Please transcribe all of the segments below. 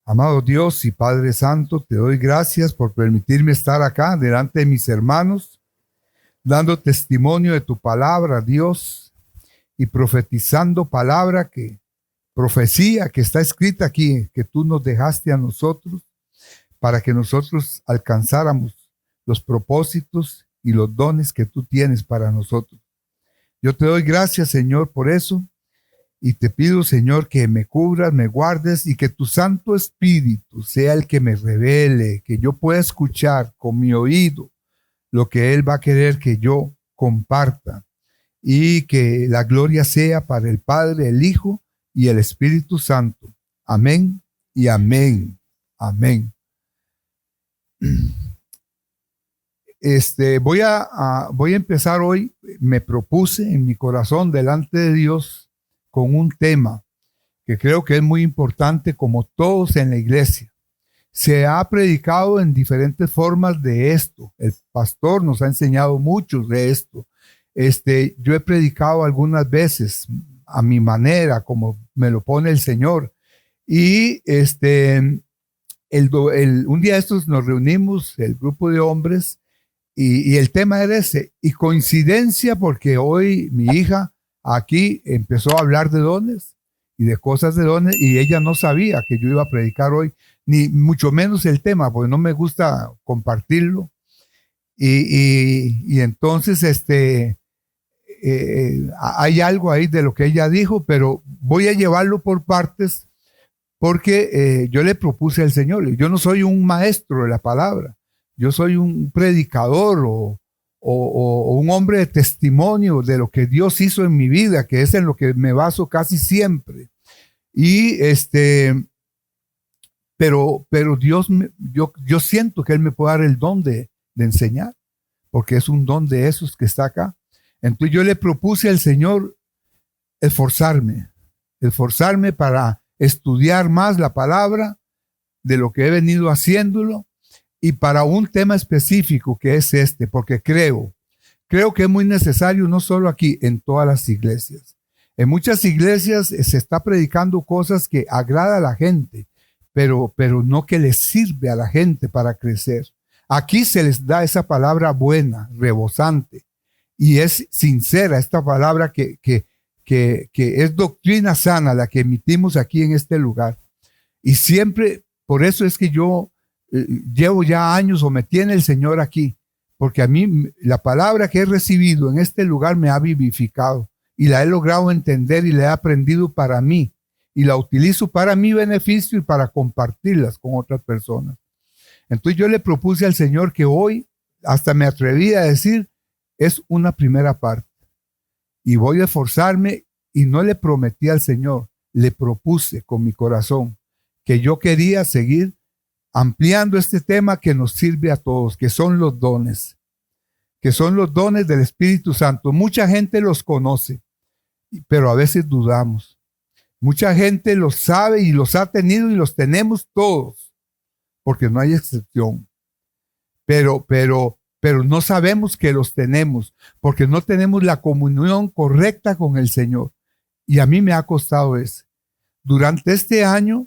Amado Dios y Padre Santo, te doy gracias por permitirme estar acá delante de mis hermanos, dando testimonio de tu palabra, Dios, y profetizando profecía que está escrita aquí, que tú nos dejaste a nosotros, para que nosotros alcanzáramos los propósitos y los dones que tú tienes para nosotros. Yo te doy gracias, Señor, por eso. Y te pido, Señor, que me cubras, me guardes y que tu Santo Espíritu sea el que me revele, que yo pueda escuchar con mi oído lo que Él va a querer que yo comparta y que la gloria sea para el Padre, el Hijo y el Espíritu Santo. Amén y amén. Amén. Voy a empezar hoy. Me propuse en mi corazón delante de Dios con un tema que creo que es muy importante, como todos en la iglesia. Se ha predicado en diferentes formas de esto. El pastor nos ha enseñado mucho de esto. Yo he predicado algunas veces a mi manera, como me lo pone el Señor. Y un día estos nos reunimos, el grupo de hombres, y el tema era ese. Y coincidencia, porque hoy mi hija aquí empezó a hablar de dones y de cosas de dones, y ella no sabía que yo iba a predicar hoy, ni mucho menos el tema, porque no me gusta compartirlo. Y entonces hay algo ahí de lo que ella dijo, pero voy a llevarlo por partes, porque yo le propuse al Señor. Yo no soy un maestro de la palabra, yo soy un predicador o un hombre de testimonio de lo que Dios hizo en mi vida, que es en lo que me baso casi siempre. Y pero Dios, yo siento que Él me puede dar el don de enseñar, porque es un don de esos que está acá. Entonces yo le propuse al Señor esforzarme para estudiar más la palabra de lo que he venido haciéndolo, y para un tema específico que es porque creo que es muy necesario, no solo aquí, en todas las iglesias. En muchas iglesias se está predicando cosas que agrada a la gente, pero no que les sirve a la gente para crecer. Aquí se les da esa palabra buena, rebosante, y es sincera esta palabra que es doctrina sana, la que emitimos aquí en este lugar. Y siempre, por eso es que yo llevo ya años, o me tiene el Señor aquí, porque a mí la palabra que he recibido en este lugar me ha vivificado y la he logrado entender y la he aprendido para mí, y la utilizo para mi beneficio y para compartirlas con otras personas. Entonces yo le propuse al Señor que hoy, hasta me atreví a decir, es una primera parte, y voy a esforzarme. Y no le prometí al Señor, le propuse con mi corazón que yo quería seguir ampliando este tema que nos sirve a todos, que son los dones del Espíritu Santo. Mucha gente los conoce, pero a veces dudamos. Mucha gente los sabe y los ha tenido, y los tenemos todos, porque no hay excepción. Pero no sabemos que los tenemos, porque no tenemos la comunión correcta con el Señor. Y a mí me ha costado eso. Durante este año,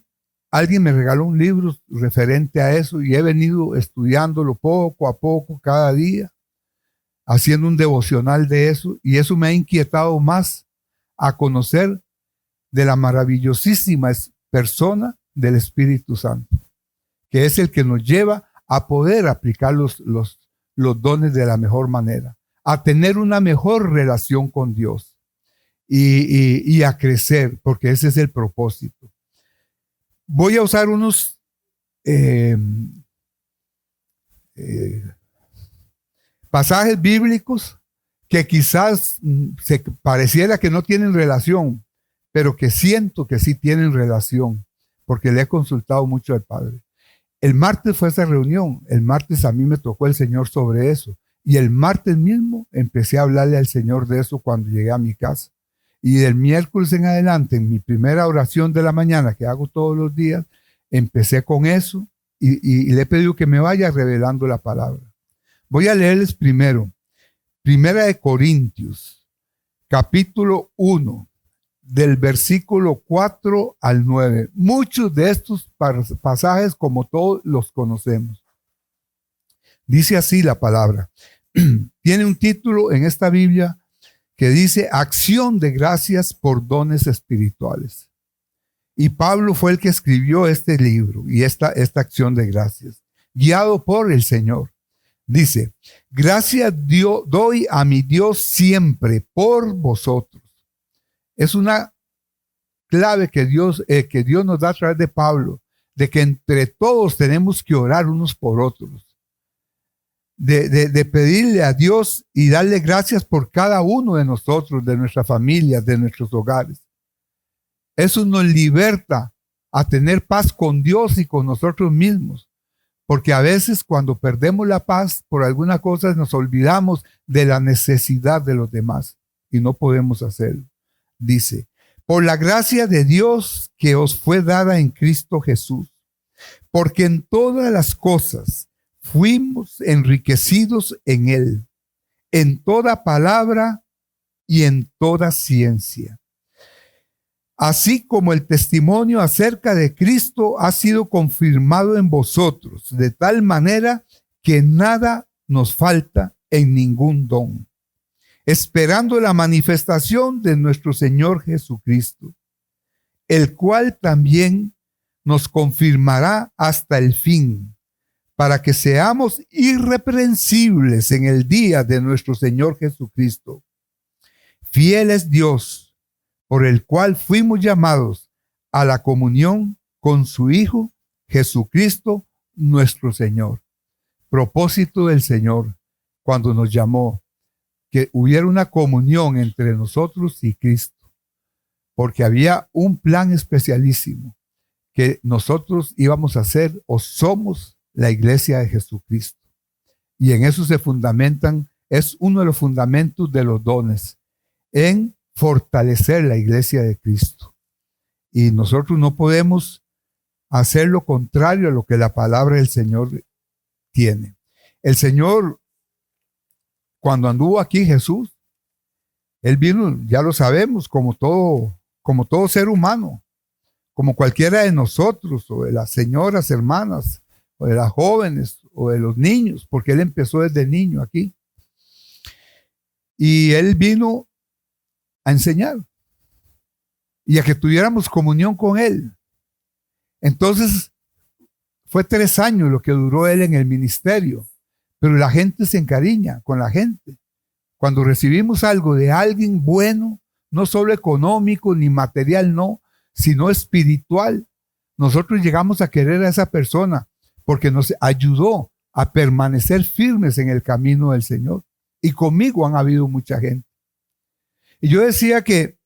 alguien me regaló un libro referente a eso, y he venido estudiándolo poco a poco, cada día, haciendo un devocional de eso, y eso me ha inquietado más a conocer de la maravillosísima persona del Espíritu Santo, que es el que nos lleva a poder aplicar los dones de la mejor manera, a tener una mejor relación con Dios y a crecer, porque ese es el propósito. Voy a usar unos pasajes bíblicos que quizás se pareciera que no tienen relación, pero que siento que sí tienen relación, porque le he consultado mucho al Padre. El martes fue esa reunión. El martes a mí me tocó el Señor sobre eso. Y el martes mismo empecé a hablarle al Señor de eso cuando llegué a mi casa. Y del miércoles en adelante, en mi primera oración de la mañana, que hago todos los días, empecé con eso, y le he pedido que me vaya revelando la palabra. Voy a leerles primero. Primera de Corintios, capítulo 1, del versículo 4 al 9. Muchos de estos pasajes, como todos, los conocemos. Dice así la palabra. Tiene un título en esta Biblia que dice Acción de gracias por dones espirituales. Y Pablo fue el que escribió este libro y esta acción de gracias, guiado por el Señor. Dice, gracias doy a mi Dios siempre por vosotros. Es una clave que Dios nos da a través de Pablo, de que entre todos tenemos que orar unos por otros. De pedirle a Dios y darle gracias por cada uno de nosotros, de nuestras familias, de nuestros hogares. Eso nos liberta a tener paz con Dios y con nosotros mismos. Porque a veces cuando perdemos la paz por alguna cosa nos olvidamos de la necesidad de los demás y no podemos hacerlo. Dice, por la gracia de Dios que os fue dada en Cristo Jesús, porque en todas las cosas fuimos enriquecidos en Él, en toda palabra y en toda ciencia. Así como el testimonio acerca de Cristo ha sido confirmado en vosotros, de tal manera que nada nos falta en ningún don, esperando la manifestación de nuestro Señor Jesucristo, el cual también nos confirmará hasta el fin, para que seamos irreprensibles en el día de nuestro Señor Jesucristo. Fiel es Dios, por el cual fuimos llamados a la comunión con su Hijo, Jesucristo, nuestro Señor. Propósito del Señor, cuando nos llamó, que hubiera una comunión entre nosotros y Cristo, porque había un plan especialísimo, que nosotros íbamos a ser o somos la iglesia de Jesucristo. Y en eso se fundamentan, es uno de los fundamentos de los dones, en fortalecer la iglesia de Cristo. Y nosotros no podemos hacer lo contrario a lo que la palabra del Señor tiene. El Señor, cuando anduvo aquí Jesús, Él vino, ya lo sabemos, como todo ser humano, como cualquiera de nosotros, o de las señoras hermanas, o de las jóvenes, o de los niños, porque Él empezó desde niño aquí. Y Él vino a enseñar y a que tuviéramos comunión con Él. Entonces fue 3 años lo que duró Él en el ministerio, pero la gente se encariña con la gente. Cuando recibimos algo de alguien bueno, no solo económico ni material, no, sino espiritual, nosotros llegamos a querer a esa persona porque nos ayudó a permanecer firmes en el camino del Señor. Y conmigo han habido mucha gente. Y yo decía que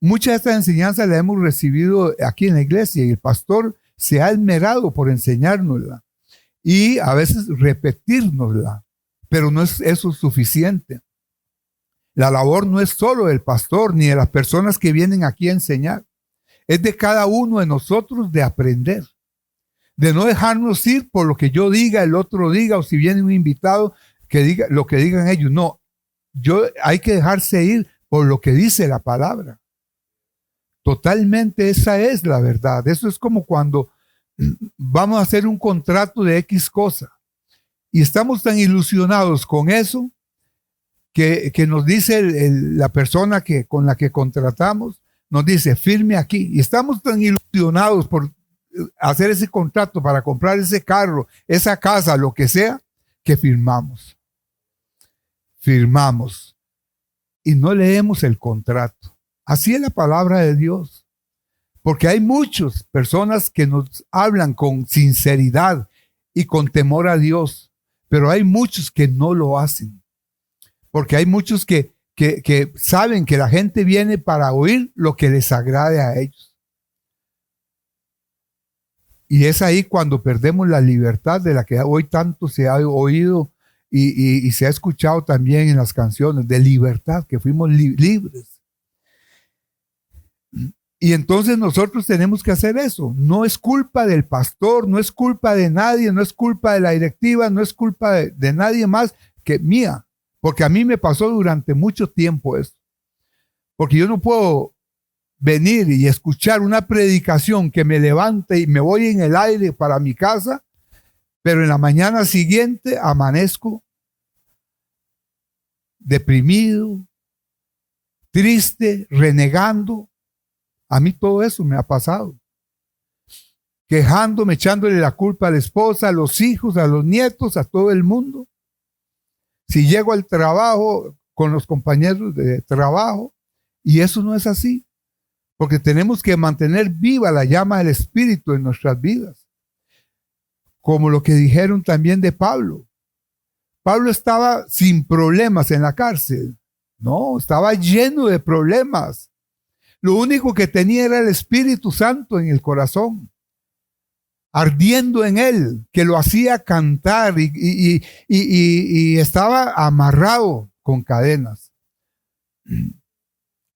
mucha de esta enseñanza la hemos recibido aquí en la iglesia y el pastor se ha esmerado por enseñárnosla y a veces repetírnosla, pero no es eso suficiente. La labor no es solo del pastor ni de las personas que vienen aquí a enseñar, es de cada uno de nosotros de aprender, de no dejarnos ir por lo que yo diga, el otro diga, o si viene un invitado que diga lo que digan ellos. No, hay que dejarse ir por lo que dice la palabra. Totalmente esa es la verdad. Eso es como cuando vamos a hacer un contrato de X cosa y estamos tan ilusionados con eso que nos dice la persona con la que contratamos, nos dice firme aquí, y estamos tan ilusionados por hacer ese contrato para comprar ese carro, esa casa, lo que sea, que firmamos y no leemos el contrato. Así es la palabra de Dios, porque hay muchas personas que nos hablan con sinceridad y con temor a Dios, pero hay muchos que no lo hacen, porque hay muchos que saben que la gente viene para oír lo que les agrade a ellos. Y es ahí cuando perdemos la libertad de la que hoy tanto se ha oído y se ha escuchado también en las canciones, de libertad, que fuimos libres. Y entonces nosotros tenemos que hacer eso. No es culpa del pastor, no es culpa de nadie, no es culpa de la directiva, no es culpa de nadie más que mía. Porque a mí me pasó durante mucho tiempo esto. Porque yo no puedo venir y escuchar una predicación que me levante y me voy en el aire para mi casa, pero en la mañana siguiente amanezco deprimido, triste, renegando. A mí todo eso me ha pasado. Quejándome, echándole la culpa a la esposa, a los hijos, a los nietos, a todo el mundo. Si llego al trabajo con los compañeros de trabajo, y eso no es así, porque tenemos que mantener viva la llama del Espíritu en nuestras vidas. Como lo que dijeron también de Pablo. Pablo estaba sin problemas en la cárcel. No, estaba lleno de problemas. Lo único que tenía era el Espíritu Santo en el corazón, ardiendo en él, que lo hacía cantar y estaba amarrado con cadenas,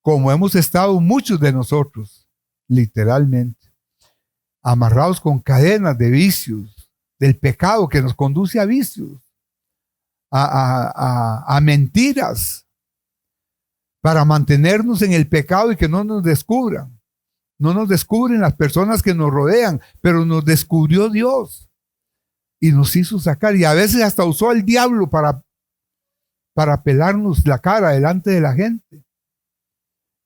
como hemos estado muchos de nosotros, literalmente, amarrados con cadenas de vicios, del pecado que nos conduce a vicios, a mentiras, para mantenernos en el pecado y que no nos descubran. No nos descubren las personas que nos rodean, pero nos descubrió Dios y nos hizo sacar. Y a veces hasta usó al diablo para pelarnos la cara delante de la gente.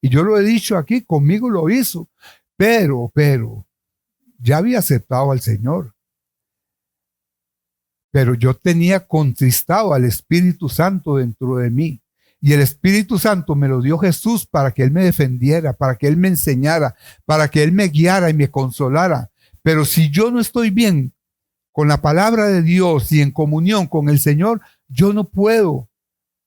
Y yo lo he dicho aquí, conmigo lo hizo, pero ya había aceptado al Señor. Pero yo tenía contristado al Espíritu Santo dentro de mí. Y el Espíritu Santo me lo dio Jesús para que Él me defendiera, para que Él me enseñara, para que Él me guiara y me consolara. Pero si yo no estoy bien con la palabra de Dios y en comunión con el Señor, yo no puedo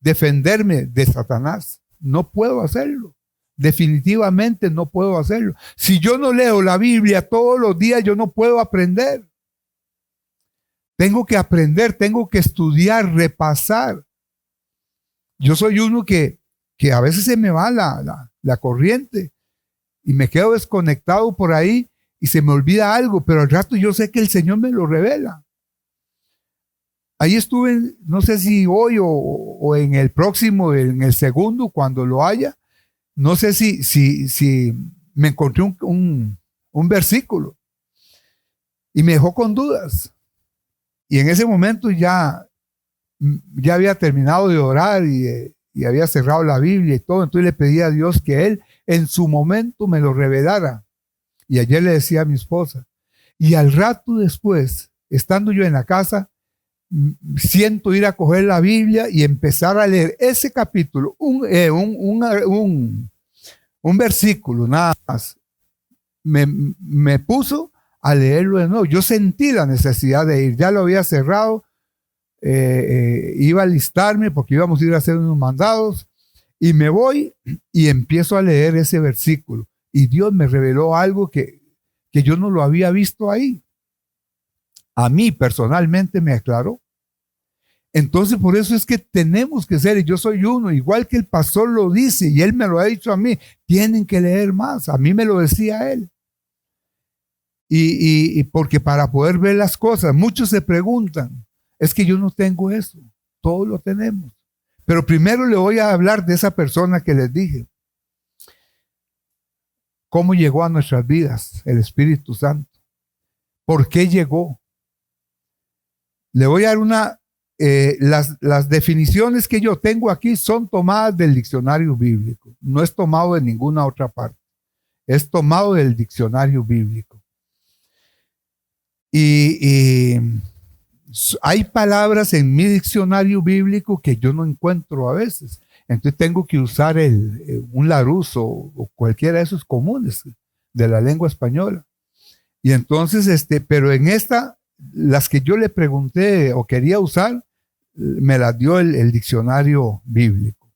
defenderme de Satanás. No puedo hacerlo. Definitivamente no puedo hacerlo. Si yo no leo la Biblia todos los días, yo no puedo aprender. Tengo que aprender, tengo que estudiar, repasar. Yo soy uno que a veces se me va la corriente y me quedo desconectado por ahí y se me olvida algo, pero al rato yo sé que el Señor me lo revela. Ahí estuve, no sé si hoy o en el próximo, en el segundo, cuando lo haya, no sé si me encontré un versículo y me dejó con dudas. Y en ese momento ya había terminado de orar y había cerrado la Biblia y todo. Entonces le pedí a Dios que Él en su momento me lo revelara. Y ayer le decía a mi esposa. Y al rato después, estando yo en la casa, siento ir a coger la Biblia y empezar a leer ese capítulo, un versículo nada más. Me puso a leerlo de nuevo. Yo sentí la necesidad de ir. Ya lo había cerrado. Iba a alistarme porque íbamos a ir a hacer unos mandados y me voy y empiezo a leer ese versículo y Dios me reveló algo que yo no lo había visto ahí. A mí personalmente me aclaró. Entonces por eso es que tenemos que ser, y yo soy uno, igual que el pastor lo dice y él me lo ha dicho a mí, tienen que leer más. A mí me lo decía él. Y porque para poder ver las cosas, muchos se preguntan, es que yo no tengo eso, todos lo tenemos. Pero primero le voy a hablar de esa persona que les dije. ¿Cómo llegó a nuestras vidas el Espíritu Santo? ¿Por qué llegó? Le voy a dar las definiciones que yo tengo aquí son tomadas del diccionario bíblico. No es tomado de ninguna otra parte. Es tomado del diccionario bíblico. Y hay palabras en mi diccionario bíblico que yo no encuentro a veces. Entonces tengo que usar un Larousse o cualquiera de esos comunes de la lengua española. Y entonces, pero en las que yo le pregunté o quería usar, me las dio el diccionario bíblico.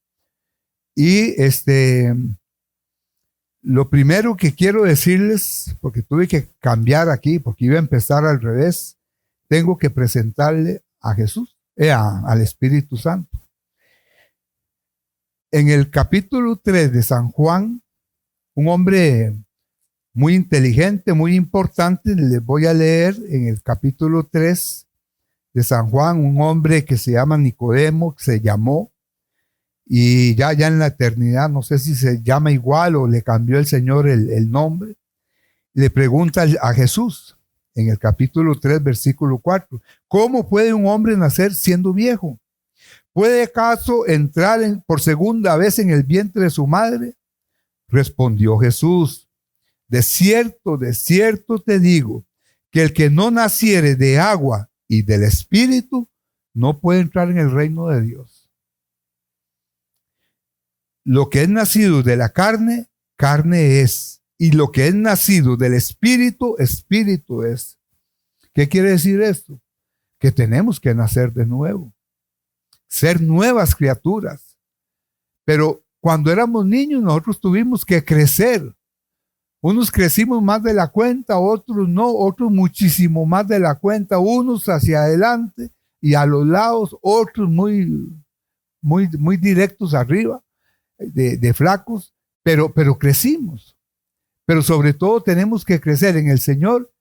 Y lo primero que quiero decirles, porque tuve que cambiar aquí, porque iba a empezar al revés, tengo que presentarle a Jesús, al Espíritu Santo. En el capítulo 3 de San Juan, un hombre muy inteligente, muy importante, les voy a leer en el capítulo 3 de San Juan, un hombre que se llama Nicodemo, que se llamó, y ya en la eternidad, no sé si se llama igual o le cambió el Señor el nombre, le pregunta a Jesús en el capítulo 3, versículo 4, ¿cómo puede un hombre nacer siendo viejo? ¿Puede acaso entrar por segunda vez en el vientre de su madre? Respondió Jesús, de cierto te digo, que el que no naciere de agua y del Espíritu no puede entrar en el reino de Dios. Lo que es nacido de la carne, carne es. Y lo que es nacido del Espíritu, Espíritu es. ¿Qué quiere decir esto? Que tenemos que nacer de nuevo. Ser nuevas criaturas. Pero cuando éramos niños, nosotros tuvimos que crecer. Unos crecimos más de la cuenta, otros no, otros muchísimo más de la cuenta, unos hacia adelante y a los lados, otros muy directos arriba. De flacos, pero crecimos. Pero sobre todo tenemos que crecer en el Señor,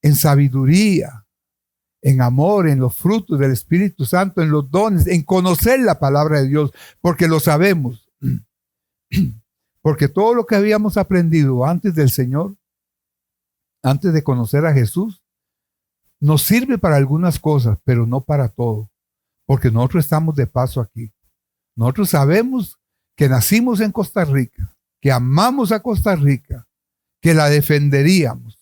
en sabiduría, en amor, en los frutos del Espíritu Santo, en los dones, en conocer la palabra de Dios, porque lo sabemos. Porque todo lo que habíamos aprendido antes del Señor, antes de conocer a Jesús, nos sirve para algunas cosas, pero no para todo, porque nosotros estamos de paso aquí. Nosotros sabemos que nacimos en Costa Rica, que amamos a Costa Rica, que la defenderíamos,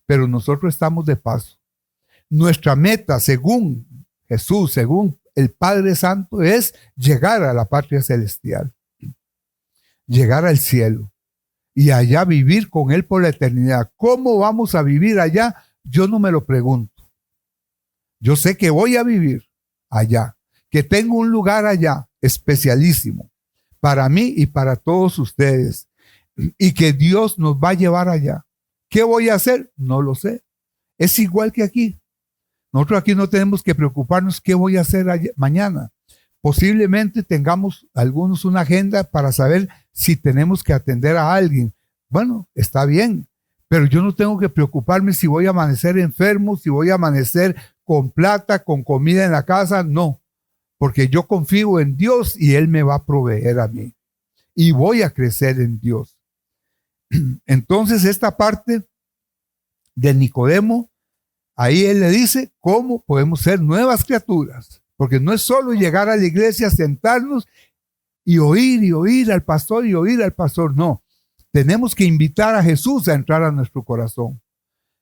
pero nosotros estamos de paso. Nuestra meta, según Jesús, según el Padre Santo, es llegar a la patria celestial, llegar al cielo y allá vivir con Él por la eternidad. ¿Cómo vamos a vivir allá? Yo no me lo pregunto. Yo sé que voy a vivir allá, que tengo un lugar allá especialísimo para mí y para todos ustedes, y que Dios nos va a llevar allá. ¿Qué voy a hacer? No lo sé. Es igual que aquí. Nosotros aquí no tenemos que preocuparnos qué voy a hacer mañana. Posiblemente tengamos algunos una agenda para saber si tenemos que atender a alguien. Bueno, está bien, pero yo no tengo que preocuparme si voy a amanecer enfermo, si voy a amanecer con plata, con comida en la casa. No. Porque yo confío en Dios y Él me va a proveer a mí. Y voy a crecer en Dios. Entonces esta parte de Nicodemo, ahí él le dice cómo podemos ser nuevas criaturas. Porque no es solo llegar a la iglesia, sentarnos y oír al pastor y oír al pastor. No, tenemos que invitar a Jesús a entrar a nuestro corazón.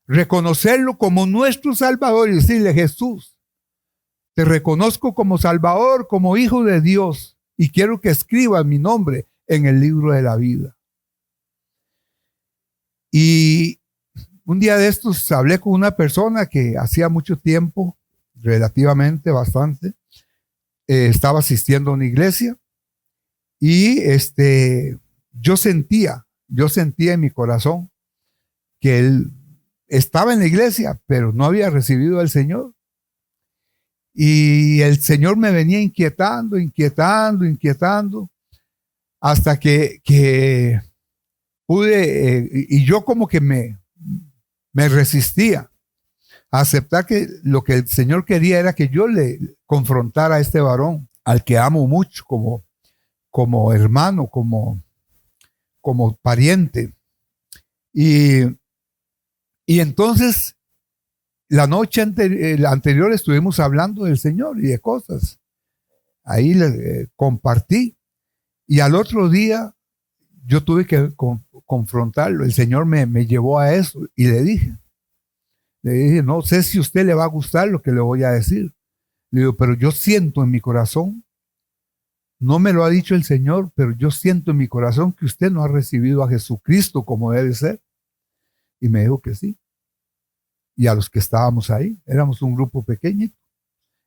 Reconocerlo como nuestro Salvador y decirle: Jesús, te reconozco como Salvador, como Hijo de Dios, y quiero que escribas mi nombre en el libro de la vida. Y un día de estos hablé con una persona que hacía mucho tiempo, relativamente bastante, estaba asistiendo a una iglesia y yo sentía en mi corazón que él estaba en la iglesia, pero no había recibido al Señor. Y el Señor me venía inquietando, hasta que pude, y yo como que me resistía a aceptar que lo que el Señor quería era que yo le confrontara a este varón, al que amo mucho, como hermano, como pariente. Y entonces, la noche anterior estuvimos hablando del Señor y de cosas. Ahí le compartí. Y al otro día yo tuve que confrontarlo. El Señor me llevó a eso y le dije, no sé si a usted le va a gustar lo que le voy a decir. Le digo, pero yo siento en mi corazón, no me lo ha dicho el Señor, pero yo siento en mi corazón que usted no ha recibido a Jesucristo como debe ser. Y me dijo que sí. Y a los que estábamos ahí, éramos un grupo pequeñito,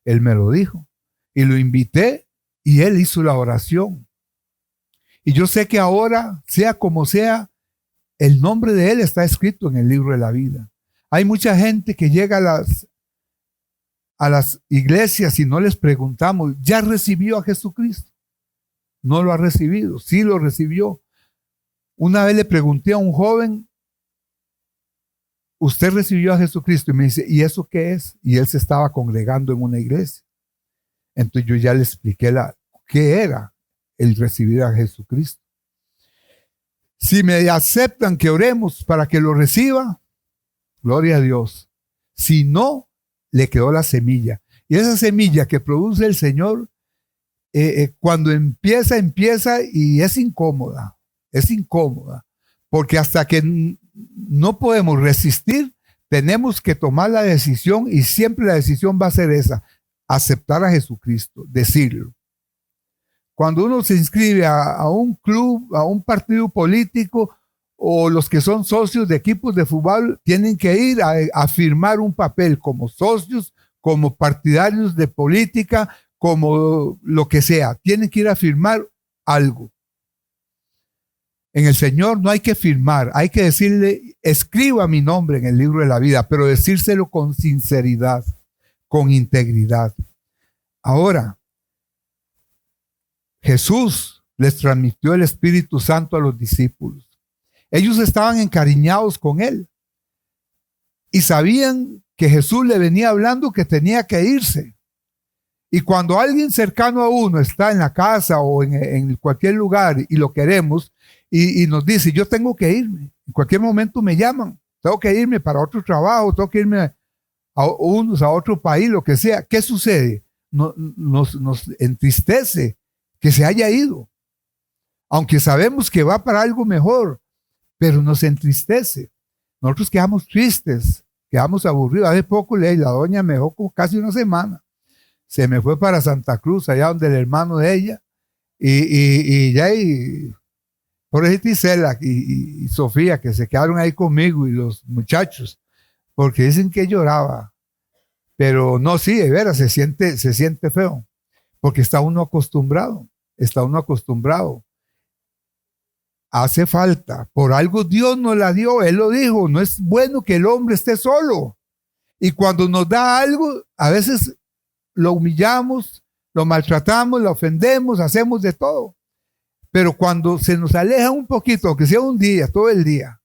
él me lo dijo. Y lo invité y él hizo la oración. Y yo sé que ahora, sea como sea, el nombre de él está escrito en el libro de la vida. Hay mucha gente que llega a las iglesias y no les preguntamos, ¿ya recibió a Jesucristo? No lo ha recibido, sí lo recibió. Una vez le pregunté a un joven, ¿usted recibió a Jesucristo? Y me dice, ¿y eso qué es? Y él se estaba congregando en una iglesia. Entonces yo ya le expliqué qué era el recibir a Jesucristo. Si me aceptan que oremos para que lo reciba, gloria a Dios. Si no, le quedó la semilla. Y esa semilla que produce el Señor, cuando empieza y es incómoda. Es incómoda. Porque hasta que no podemos resistir, tenemos que tomar la decisión, y siempre la decisión va a ser esa: aceptar a Jesucristo, decirlo. Cuando uno se inscribe a un club, a un partido político, o los que son socios de equipos de fútbol, tienen que ir a firmar un papel como socios, como partidarios de política, como lo que sea. Tienen que ir a firmar algo. En el Señor no hay que firmar, hay que decirle: escriba mi nombre en el libro de la vida, pero decírselo con sinceridad, con integridad. Ahora, Jesús les transmitió el Espíritu Santo a los discípulos. Ellos estaban encariñados con él y sabían que Jesús le venía hablando que tenía que irse. Y cuando alguien cercano a uno está en la casa o en cualquier lugar y lo queremos y nos dice: yo tengo que irme, en cualquier momento me llaman, tengo que irme para otro trabajo, tengo que irme a otro país, lo que sea, ¿qué sucede? Nos entristece que se haya ido, aunque sabemos que va para algo mejor, pero nos entristece. Nosotros quedamos tristes, quedamos aburridos. Hace poco la doña me dejó como casi una semana. Se me fue para Santa Cruz, allá donde el hermano de ella, por ejemplo, Isela y Sofía, que se quedaron ahí conmigo, y los muchachos, porque dicen que lloraba. Pero no, sí, de veras, se siente feo, porque está uno acostumbrado. Hace falta, por algo Dios nos la dio. Él lo dijo: no es bueno que el hombre esté solo. Y cuando nos da algo, a veces lo humillamos, lo maltratamos, lo ofendemos, hacemos de todo. Pero cuando se nos aleja un poquito, aunque sea un día, todo el día,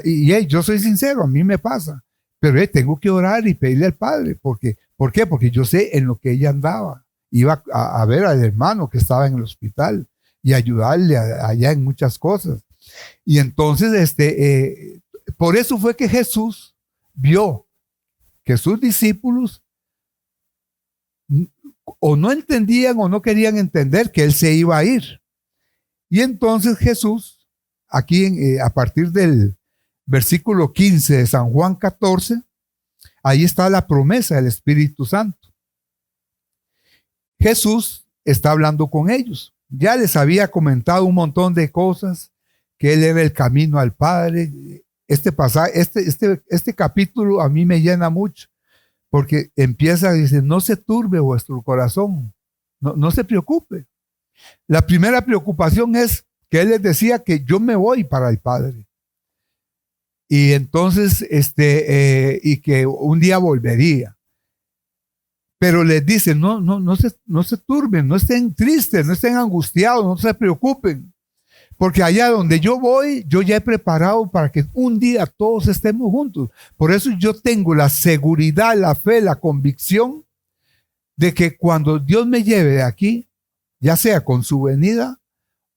y yo soy sincero, a mí me pasa, pero tengo que orar y pedirle al Padre. ¿Por qué? Porque yo sé en lo que ella andaba. Iba a ver al hermano que estaba en el hospital y ayudarle allá en muchas cosas. Y entonces, por eso fue que Jesús vio que sus discípulos o no entendían o no querían entender que él se iba a ir. Y entonces Jesús, aquí a partir del versículo 15 de San Juan 14, ahí está la promesa del Espíritu Santo. Jesús está hablando con ellos. Ya les había comentado un montón de cosas, que él era el camino al Padre. Este capítulo a mí me llena mucho, porque empieza, dice: no se turbe vuestro corazón, no se preocupe. La primera preocupación es que él les decía que yo me voy para el Padre. Y entonces, y que un día volvería. Pero les dice: no se turben, no estén tristes, no estén angustiados, no se preocupen. Porque allá donde yo voy, yo ya he preparado para que un día todos estemos juntos. Por eso yo tengo la seguridad, la fe, la convicción de que cuando Dios me lleve de aquí, ya sea con su venida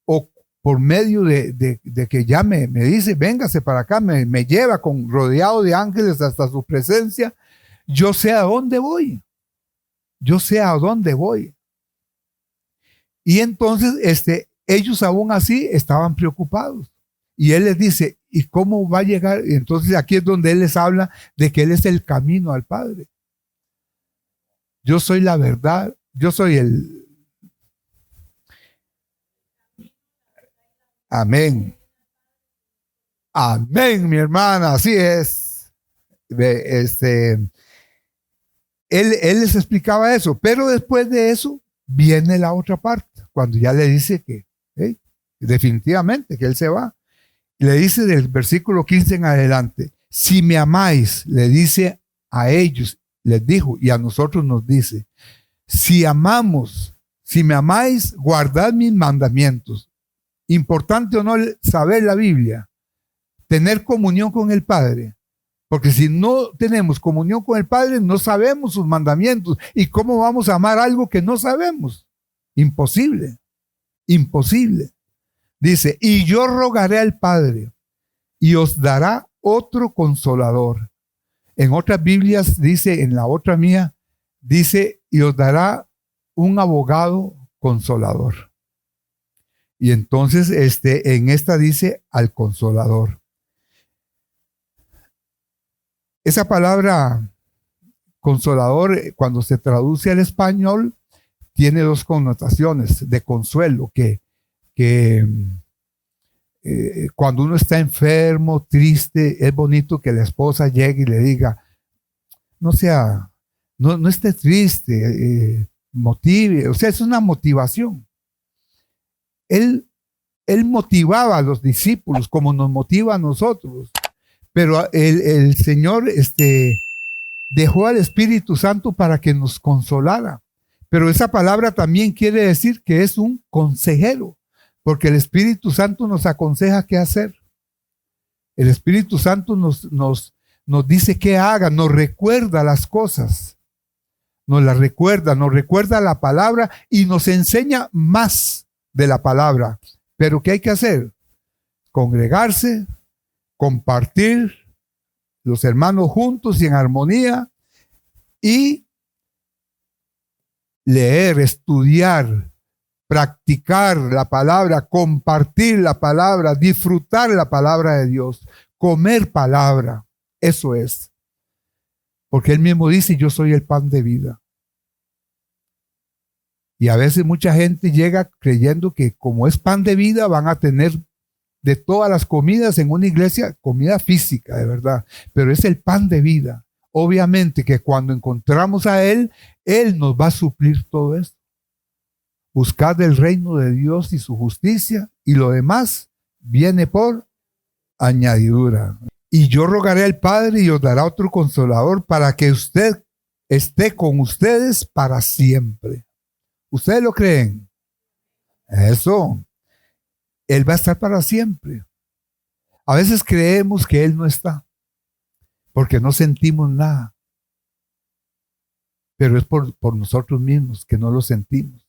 o por medio de que ya me dice: véngase para acá, me lleva rodeado de ángeles hasta su presencia, yo sé a dónde voy. Y entonces ellos aún así estaban preocupados. Y él les dice: ¿y cómo va a llegar? Y entonces aquí es donde él les habla de que él es el camino al Padre. Yo soy la verdad, yo soy el... Amén. Amén, mi hermana, así es. Él les explicaba eso, pero después de eso viene la otra parte, cuando ya le dice que definitivamente que él se va. Le dice del versículo 15 en adelante: si me amáis, le dice a ellos, les dijo, y a nosotros nos dice: si me amáis, guardad mis mandamientos. Importante o no saber la Biblia, tener comunión con el Padre. Porque si no tenemos comunión con el Padre, no sabemos sus mandamientos. ¿Y cómo vamos a amar algo que no sabemos? Imposible. Imposible. Dice, y yo rogaré al Padre y os dará otro consolador. En otras Biblias dice, en la otra mía, dice, y os dará un abogado consolador. Y entonces en esta dice al consolador. Esa palabra consolador, cuando se traduce al español, tiene dos connotaciones de consuelo, que cuando uno está enfermo, triste, es bonito que la esposa llegue y le diga, no esté triste, motive, o sea, es una motivación. Él motivaba a los discípulos como nos motiva a nosotros, pero el Señor dejó al Espíritu Santo para que nos consolara. Pero esa palabra también quiere decir que es un consejero, porque el Espíritu Santo nos aconseja qué hacer. El Espíritu Santo nos dice qué haga, nos recuerda las cosas, nos recuerda la palabra y nos enseña más de la palabra. Pero ¿qué hay que hacer? Congregarse, compartir, los hermanos juntos y en armonía, y leer, estudiar, practicar la palabra, compartir la palabra, disfrutar la palabra de Dios, comer palabra. Eso es. Porque Él mismo dice, yo soy el pan de vida. Y a veces mucha gente llega creyendo que como es pan de vida van a tener de todas las comidas en una iglesia, comida física, de verdad. Pero es el pan de vida. Obviamente que cuando encontramos a Él, Él nos va a suplir todo esto. Buscad el reino de Dios y su justicia, y lo demás viene por añadidura. Y yo rogaré al Padre y os dará otro consolador para que usted esté con ustedes para siempre. ¿Ustedes lo creen? Eso. Él va a estar para siempre. A veces creemos que Él no está, porque no sentimos nada. Pero es por nosotros mismos que no lo sentimos.